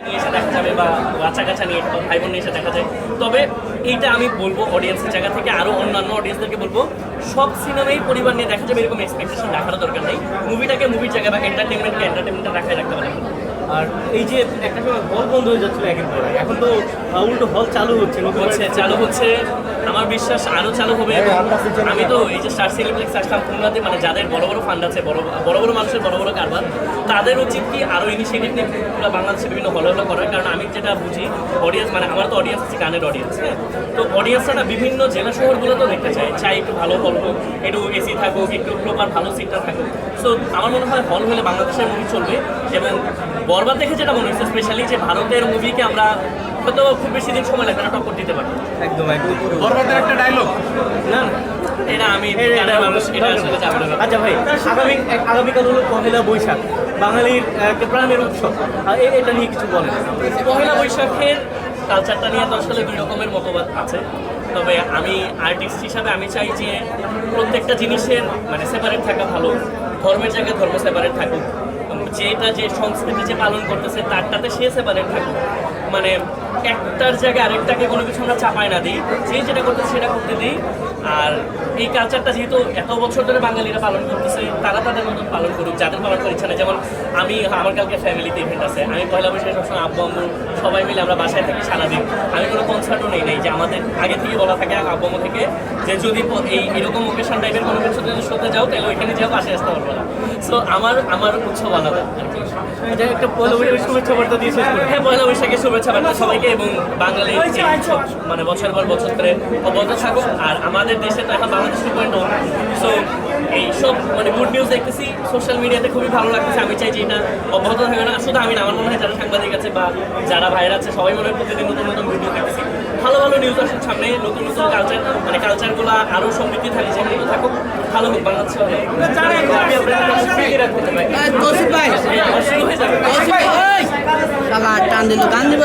নিয়ে এসে দেখা যাবে বা বাচ্চা কাচ্চা নিয়ে ভাই বোন নিয়ে এসে দেখা যায়। তবে এইটা আমি বলবো অডিয়েন্সের জায়গা থেকে আরও অন্যান্য অডিয়েন্সদেরকে বলবো, সব সিনেমাই পরিবার নিয়ে দেখা যাবে এরকম এক্সপেকটেশন রাখার দরকার নেই। মুভিটাকে মুভির জায়গায় বা এন্টারটেনমেন্টে রাখায় রাখতে পারে। আর এই যে একটা সময় হল বন্ধ হয়ে যাচ্ছিল একের পরে, এখন তো উল্টো হল চালু হচ্ছে, চালু হচ্ছে। আমার বিশ্বাস আরও চালু হবে। আমি তো এই যে স্টার সিনেপ্লেক্স আসলাম খুলনাতে, মানে যাদের বড় বড় ফান্ড আছে, বড় বড় মানুষের বড় বড় কারবার, তাদের উচিত কি আরও ইনিশিয়েটিভ নিয়ে পুরো বাংলাদেশে বিভিন্ন হলে হলে করার। কারণ আমি যেটা বুঝি অডিয়েন্স, মানে আমার তো অডিয়েন্স আছে গানের অডিয়েন্স, হ্যাঁ, তো অডিয়েন্সরা বিভিন্ন জেলা শহরগুলোতেও দেখতে চাই একটু ভালো হল হোক, একটু এসি থাকুক, একটু প্রপার ভালো সিটটা থাকুক। সো আমার মনে হয় হল হলে বাংলাদেশের মুভি চলবে। এবং বরবাদ দেখে যেটা মনে হচ্ছে স্পেশালি যে ভারতের মুভিকে আমরা হয়তো খুব বেশি দিন সময় লাগবে না টক্কর দিতে পারবো। একদম একদম বরবাদের একটা ডায়লগ না এটা আমি গানের মানুষ, এটা আসলে যাবে না। আচ্ছা ভাই, আগামীকাল হলো পহেলা বৈশাখ, বাঙালির একটা প্রাণের উৎসব, এটা নিয়ে কিছু বলেন। পহেলা বৈশাখের কালচারটা নিয়ে তো আসলে দুই রকমের মতবাদ আছে। তবে আমি আর্টিস্ট হিসাবে আমি চাই যে প্রত্যেকটা জিনিসের মানে সেপারেট থাকা ভালো। ধর্মের জায়গায় ধর্ম সেপারেট থাকুক, যেটা যে সংস্কৃতি যে পালন করতেছে তারটাতে সে সেপারেট থাকুক। মানে একটার জায়গায় আরেকটাকে কোনো কিছু আমরা চাপায় না দিই, যে যেটা করতেছে সেটা করতে দিই। আর এই কালচারটা যেহেতু এত বছর ধরে বাঙালিরা পালন করতেছে, তারা তাদের মতন পালন করুক, যাদের পালন করার ইচ্ছা নেই। যেমন আমার কালকে ফ্যামিলিতে ইভেন্ট আছে, আমি পয়লা বৈশাখে সবসময় আব্বু আম্মু সবাই মিলে আমরা বাসায় থাকি সারাদিন। আমি কোনো কনসার্টও নেই যে আমাদের আগে থেকে বলা থাকে আব্বু আম্মু থেকে যে যদি এরকম ওকেশন টাইপের কোনো কিছু যদি শোতে যাও তাহলে ওইখানে যাও, বাসায় আসতে পারবো না। সো আমার উৎসব আলাদা আর কি। একটা পয়লা বৈশাখের শুভেচ্ছা বার্তা দিয়ে শেষ করি। হ্যাঁ, পয়লা বৈশাখের শুভেচ্ছা বার্তা সবাইকে, এবং বাঙালির যে উৎসব মানে বছর পর বছর ধরে অব্যাহত থাকুক। আর আমাদের দেশে তো এখন বাংলাদেশ 2.0, সো এইসব মানে গুড নিউজ দেখতেছি সোশ্যাল মিডিয়াতে, খুবই ভালো লাগতেছে। আমি চাই যে এটা অব্যাহত থাকবে না। শুধু আমি না, আমার মনে হয় যারা সাংবাদিক আছে বা যারা ভাইরা আছে সবাই মনে হয় প্রতিদিন নতুন নতুন ভিডিও দেখতেছি, ভালো ভালো নিউজ আসুক সামনে, নতুন নতুন কালচারগুলো আরও সমৃদ্ধি থাকে, সেগুলো থাকুক, ভালো হোক বাংলাদেশ। টান দিল গান দিব